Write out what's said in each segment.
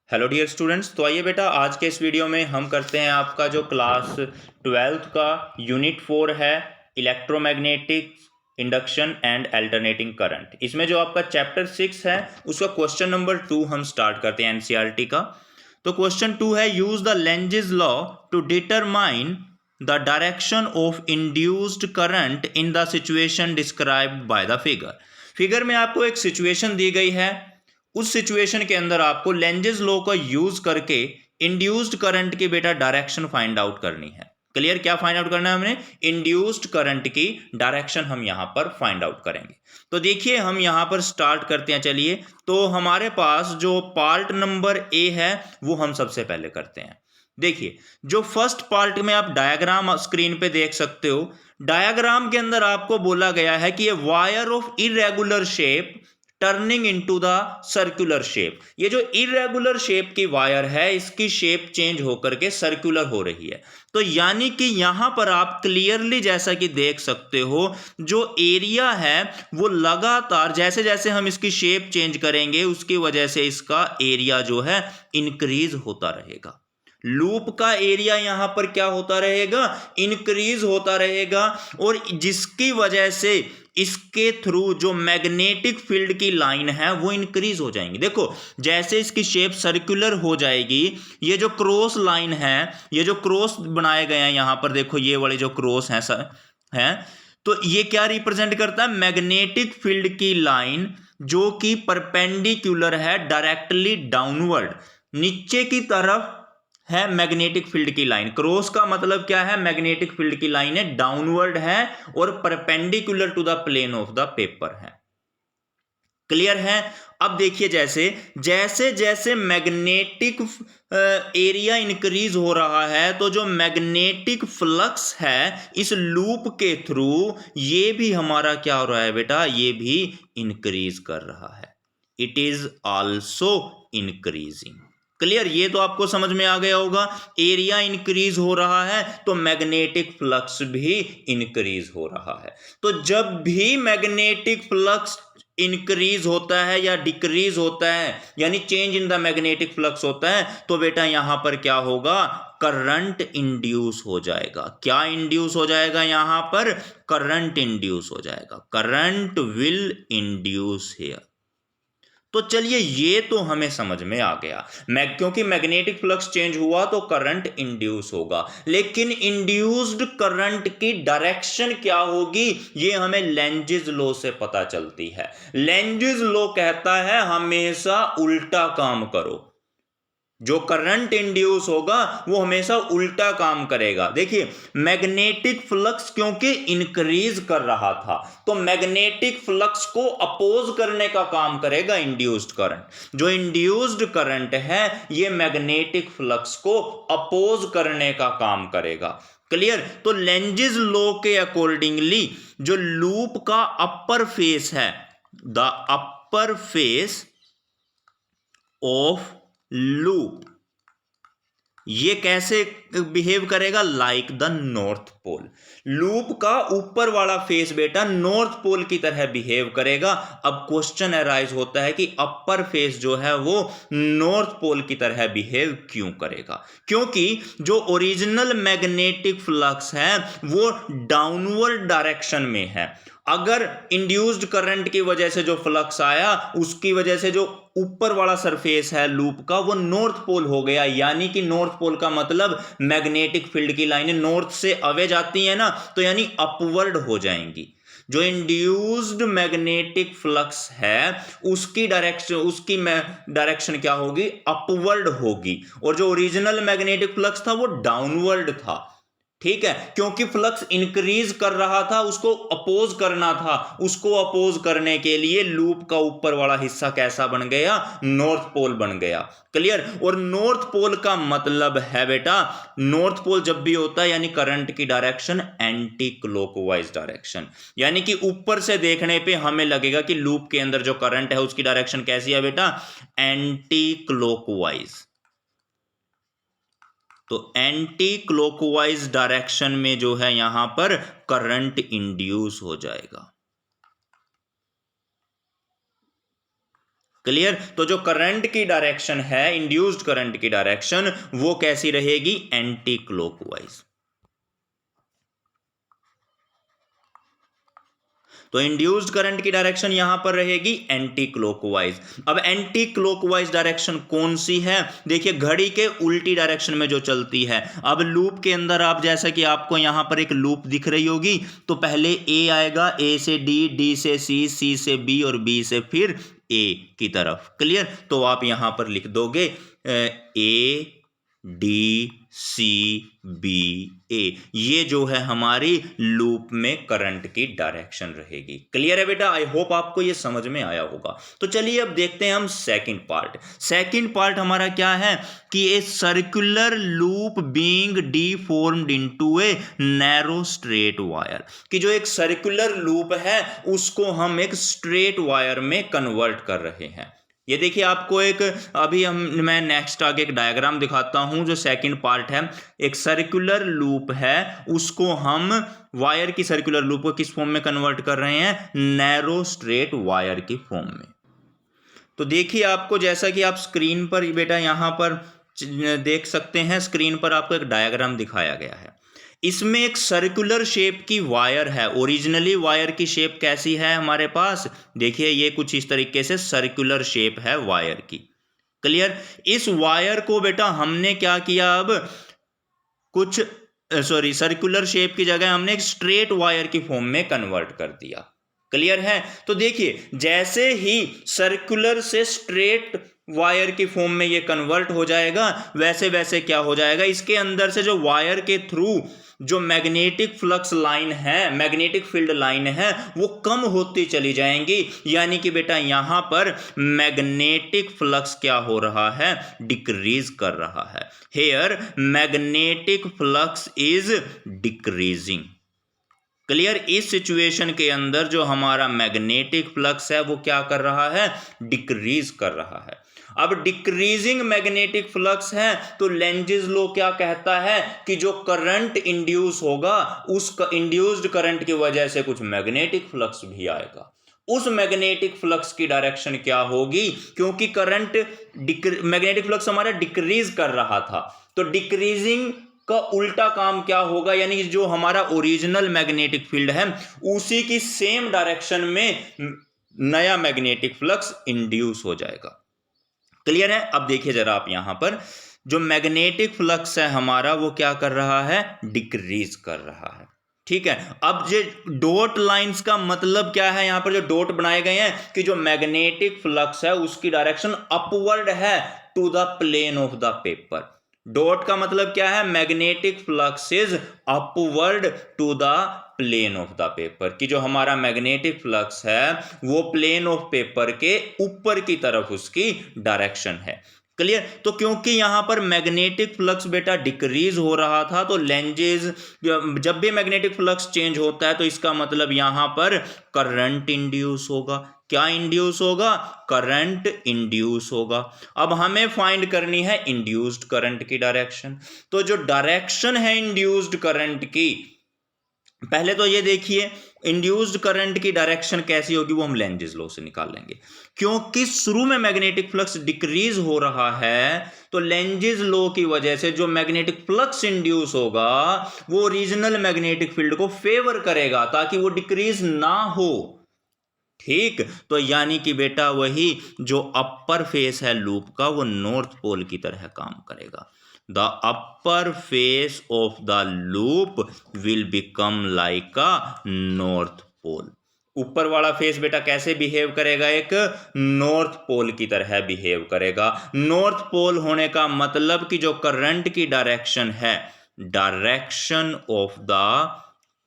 Hello dear students. तो आइए बेटा, आज के इस वीडियो में हम करते हैं आपका जो क्लास 12th का यूनिट 4 है, electromagnetic induction and alternating current. इसमें जो आपका चैप्टर 6 है उसका क्वेश्चन नंबर 2 हम स्टार्ट करते हैं एनसीईआरटी का। तो क्वेश्चन 2 है, use the Lenz's law to determine the direction of induced current in the situation described by the figure. Figure में आपको एक सिचुएशन दी गई है, उस सिचुएशन के अंदर आपको लेंजेस लॉ का यूज करके इंड्यूस्ड करंट की बेटा डायरेक्शन फाइंड आउट करनी है। क्लियर? क्या फाइंड आउट करना है हमने? इंड्यूस्ड करंट की डायरेक्शन हम यहां पर फाइंड आउट करेंगे। तो देखिए हम यहां पर स्टार्ट करते हैं। चलिए, तो हमारे पास जो पार्ट नंबर ए है वो हम सबसे पहले करते हैं। देखिए, जो फर्स्ट पार्ट में आप डायग्राम स्क्रीन पे देख सकते हो, डायग्राम के अंदर आपको बोला गया है कि ये wire of irregular shape turning into the circular shape. ये जो इरेगुलर शेप की वायर है इसकी शेप चेंज होकर के सर्कुलर हो रही है। तो यानी कि यहां पर आप क्लियरली जैसा कि देख सकते हो, जो एरिया है वो लगातार जैसे जैसे हम इसकी शेप चेंज करेंगे उसकी वजह से इसका एरिया जो है इंक्रीज होता रहेगा। लूप का एरिया यहां पर क्या होता रहेगा? इंक्रीज होता रहेगा। और जिसकी वजह से इसके थ्रू जो मैग्नेटिक फील्ड की लाइन है वो इंक्रीज हो जाएंगी। देखो, जैसे इसकी शेप सर्कुलर हो जाएगी, ये जो क्रॉस लाइन है, ये जो क्रॉस बनाए गए हैं यहां पर, देखो ये वाले जो क्रॉस है सर है, तो ये क्या रिप्रेजेंट करता है? मैग्नेटिक फील्ड की लाइन जो कि परपेंडिकुलर है डायरेक्टली डाउनवर्ड, नीचे की तरफ है मैग्नेटिक फील्ड की लाइन। क्रॉस का मतलब क्या है? मैग्नेटिक फील्ड की लाइन है, डाउनवर्ड है और perpendicular to the plane of the paper है। क्लियर है? अब देखिए, जैसे जैसे जैसे मैग्नेटिक एरिया इंक्रीज हो रहा है तो जो मैग्नेटिक फ्लक्स है इस लूप के थ्रू ये भी हमारा क्या हो रहा है बेटा? ये भी इंक्रीज कर रहा है। It is also increasing. Clear? ये तो आपको समझ में आ गया होगा। एरिया इंक्रीज हो रहा है तो मैग्नेटिक फ्लक्स भी इंक्रीज हो रहा है। तो जब भी मैग्नेटिक फ्लक्स इंक्रीज होता है या डिक्रीज होता है, यानी change in the magnetic flux होता है, तो बेटा यहां पर क्या होगा? करंट इंड्यूस हो जाएगा। क्या इंड्यूस हो जाएगा? यहां पर करंट इंड्यूस हो जाएगा। Current will induce here. तो चलिए, ये तो हमें समझ में आ गया। क्योंकि मैग्नेटिक फ्लक्स चेंज हुआ तो करंट इंड्यूस होगा, लेकिन इंड्यूस्ड करंट की डायरेक्शन क्या होगी ये हमें लेंजेस लॉ से पता चलती है। लेंजेस लॉ कहता है हमेशा उल्टा काम करो। जो करंट इंड्यूस होगा वो हमेशा उल्टा काम करेगा। देखिए, मैग्नेटिक फ्लक्स क्योंकि इंक्रीज कर रहा था तो मैग्नेटिक फ्लक्स को अपोज करने का काम करेगा इंड्यूस्ड करंट। जो इंड्यूस्ड करंट है ये मैग्नेटिक फ्लक्स को अपोज करने का काम करेगा। क्लियर? तो लेंजेस लॉ के अकॉर्डिंगली जो लूप का अपर फेस है, the upper face of loop, ये कैसे बिहेव करेगा? Like the north pole. Loop का ऊपर वाला फेस बेटा नॉर्थ पोल की तरह बिहेव करेगा। अब क्वेश्चन अराइज होता है कि अपर फेस जो है वो नॉर्थ पोल की तरह बिहेव क्यों करेगा? क्योंकि जो ओरिजिनल मैग्नेटिक फ्लक्स है वो डाउनवर्ड डायरेक्शन में है। अगर इंड्यूस्ड करंट की वजह से जो फ्लक्स आया उसकी वजह से जो ऊपर वाला सरफेस है लूप का वो नॉर्थ पोल हो गया, यानी कि नॉर्थ पोल का मतलब मैग्नेटिक फील्ड की लाइनें नॉर्थ से अवे जाती है ना, तो यानी अपवर्ड हो जाएंगी। जो इंड्यूस्ड मैग्नेटिक फ्लक्स है उसकी डायरेक्शन क्या होगी? अपवर्ड होगी। और जो ओरिजिनल मैग्नेटिक फ्लक्स था वो डाउनवर्ड था। ठीक है? क्योंकि फ्लक्स इंक्रीज कर रहा था, उसको अपोज करना था। उसको अपोज करने के लिए लूप का ऊपर वाला हिस्सा कैसा बन गया? नॉर्थ पोल बन गया। क्लियर? और नॉर्थ पोल का मतलब है बेटा, नॉर्थ पोल जब भी होता है यानी करंट की डायरेक्शन एंटी क्लॉकवाइज डायरेक्शन, यानी कि ऊपर से देखने पे हमें लगेगा कि लूप के अंदर जो करंट है उसकी डायरेक्शन कैसी है बेटा? Anti clockwise. तो एंटी क्लॉकवाइज डायरेक्शन में जो है यहां पर करंट इंड्यूस हो जाएगा। क्लियर। तो जो करंट की डायरेक्शन है, इंड्यूस्ड करंट की डायरेक्शन, वो कैसी रहेगी, एंटी क्लॉकवाइज। तो इंड्यूस्ड करंट की डायरेक्शन यहां पर रहेगी एंटी क्लॉकवाइज। अब एंटी क्लॉकवाइज डायरेक्शन कौन सी है, देखिए घड़ी के उल्टी डायरेक्शन में जो चलती है। अब लूप के अंदर आप, जैसा कि आपको यहां पर एक लूप दिख रही होगी, तो पहले ए आएगा, ए से डी, डी से सी, सी से बी और बी से फिर ए की तरफ। क्लियर। तो आप यहां पर लिख दोगे ए डी सी बी ए, ये जो है हमारी लूप में करंट की डायरेक्शन रहेगी। क्लियर है बेटा, आई होप आपको ये समझ में आया होगा। तो चलिए अब देखते हैं हम सेकंड पार्ट। सेकंड पार्ट हमारा क्या है कि a circular loop being डीफॉर्म्ड into a narrow straight wire, कि जो एक सर्कुलर लूप है उसको हम एक स्ट्रेट वायर में कन्वर्ट कर रहे हैं। ये देखिए आपको एक, अभी मैं नेक्स्ट आगे एक डायग्राम दिखाता हूं जो सेकंड पार्ट है। एक सर्कुलर लूप है, उसको हम वायर की सर्कुलर लूप को किस फॉर्म में कन्वर्ट कर रहे हैं, नैरो स्ट्रेट वायर की फॉर्म में। तो देखिए आपको, जैसा कि आप स्क्रीन पर बेटा यहां पर देख सकते हैं, स्क्रीन पर आपको एक डायग्राम दिखाया गया है। इसमें एक सर्कुलर शेप की वायर है। ओरिजिनली वायर की शेप कैसी है हमारे पास, देखिए ये कुछ इस तरीके से सर्कुलर शेप है वायर की। क्लियर। इस वायर को बेटा हमने क्या किया, अब कुछ सर्कुलर शेप की जगह हमने एक स्ट्रेट वायर की फॉर्म में कन्वर्ट कर दिया। क्लियर है। तो देखिए जैसे ही सर्कुलर से स्ट्रेट वायर की फॉर्म में ये कन्वर्ट हो जाएगा, वैसे वैसे क्या हो जाएगा, इसके अंदर से जो वायर के थ्रू जो मैग्नेटिक फ्लक्स लाइन है, मैग्नेटिक फील्ड लाइन है, वो कम होती चली जाएंगी। यानी कि बेटा यहां पर मैग्नेटिक फ्लक्स क्या हो रहा है, डिक्रीज कर रहा है। Here magnetic flux is decreasing. Clear. इस सिचुएशन के अंदर जो हमारा मैग्नेटिक फ्लक्स है वो क्या कर रहा है, डिक्रीज कर रहा है। अब डिक्रीजिंग मैग्नेटिक फ्लक्स है तो लेंजेस लॉ क्या कहता है कि जो करंट इंड्यूस होगा, उस इंड्यूस्ड करंट की वजह से कुछ मैग्नेटिक फ्लक्स भी आएगा। उस मैग्नेटिक फ्लक्स की डायरेक्शन क्या होगी, क्योंकि करंट मैग्नेटिक फ्लक्स हमारा डिक्रीज कर रहा था, तो डिक्रीजिंग का उल्टा काम क्या होगा, यानी जो हमारा ओरिजिनल मैग्नेटिक फील्ड है उसी की सेम डायरेक्शन में नया मैग्नेटिक फ्लक्स इंड्यूस हो जाएगा। क्लियर है। अब देखिए जरा आप यहां पर, जो मैग्नेटिक फ्लक्स है हमारा वो क्या कर रहा है, डिक्रीज कर रहा है। ठीक है। अब ये डॉट लाइंस का मतलब क्या है, यहां पर जो डॉट बनाए गए हैं कि जो मैग्नेटिक फ्लक्स है उसकी डायरेक्शन अपवर्ड है to the plane of the paper. Dot का मतलब क्या है, magnetic flux is upward to the plane of the paper, कि जो हमारा मैग्नेटिक फ्लक्स है वो प्लेन ऑफ पेपर के ऊपर की तरफ उसकी डायरेक्शन है। क्लियर। तो क्योंकि यहां पर मैग्नेटिक फ्लक्स बेटा डिक्रीज हो रहा था, तो लेंजेस, जब भी मैग्नेटिक फ्लक्स चेंज होता है तो इसका मतलब यहां पर करंट इंड्यूस होगा। क्या इंड्यूस होगा, करंट इंड्यूस होगा। अब हमें फाइंड करनी है इंड्यूस्ड करंट की डायरेक्शन। तो जो डायरेक्शन है इंड्यूस्ड करंट की, पहले तो ये देखिए इंड्यूस्ड करंट की डायरेक्शन कैसी होगी, वो हम लेंजेस लॉ से निकाल लेंगे। क्योंकि शुरू में मैग्नेटिक फ्लक्स डिक्रीज हो रहा है, तो लेंजेस लॉ की वजह से जो मैग्नेटिक फ्लक्स इंड्यूस होगा वो ओरिजिनल मैग्नेटिक फील्ड को फेवर करेगा ताकि वो डिक्रीज ना हो। ठीक। तो यानी कि बेटा वही जो अपर फेस है लूप का वो नॉर्थ पोल की तरह काम करेगा। The upper face of the loop will become like a north pole. ऊपर वाला फेस बेटा कैसे बिहेव करेगा, एक नॉर्थ पोल की तरह बिहेव करेगा। नॉर्थ पोल होने का मतलब कि जो करंट की डायरेक्शन है, डायरेक्शन ऑफ द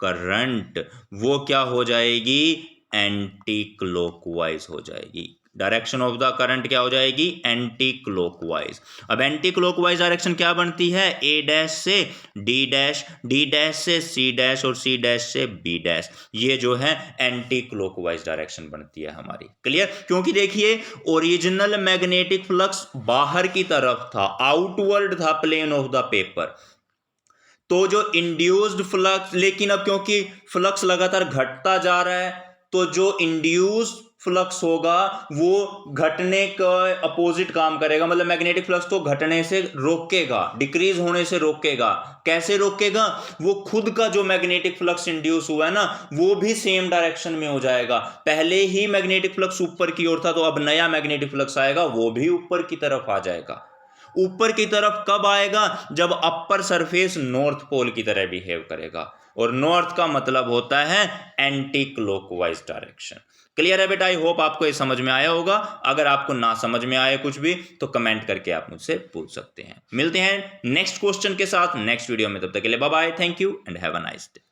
करंट, वो क्या हो जाएगी, एंटी क्लॉकवाइज हो जाएगी। डायरेक्शन ऑफ द करंट क्या हो जाएगी, एंटी क्लॉकवाइज। अब एंटी क्लॉकवाइज डायरेक्शन क्या बनती है, ए डैश से डी डैश, डी डैश से सी डैश और सी डैश से बी डैश, ये जो है एंटी क्लॉकवाइज डायरेक्शन बनती है हमारी। क्लियर। क्योंकि देखिए ओरिजिनल मैग्नेटिक फ्लक्स बाहर की तरफ था, आउटवर्ड था प्लेन ऑफ द पेपर, तो जो इंड्यूस्ड फ्लक्स, लेकिन अब क्योंकि फ्लक्स लगातार घटता जा रहा है तो जो इंड्यूस्ड फ्लक्स होगा वो घटने का अपोजिट काम करेगा, मतलब मैग्नेटिक फ्लक्स को घटने से रोकेगा, डिक्रीज होने से रोकेगा। कैसे रोकेगा? वो खुद का जो मैग्नेटिक फ्लक्स इंड्यूस हुआ है ना, वो भी सेम डायरेक्शन में हो जाएगा। पहले ही मैग्नेटिक फ्लक्स ऊपर की ओर था, तो अब नया मैग्नेटिक फ्लक्स आएगा, वो भी ऊपर की तरफ आ जाएगा। ऊपर की तरफ कब आएगा? जब अपर सरफेस नॉर्थ पोल की तरह बिहेव करेगा, और नॉर्थ का मतलब होता है एंटी क्लॉकवाइज डायरेक्शन। क्लियर है बेटा? आई होप आपको ये समझ में आया होगा। अगर आपको ना समझ में आए कुछ भी तो कमेंट करके आप मुझसे पूछ सकते हैं। मिलते हैं नेक्स्ट क्वेश्चन के साथ नेक्स्ट वीडियो में, तब तक के लिए bye bye, thank you and have a nice day.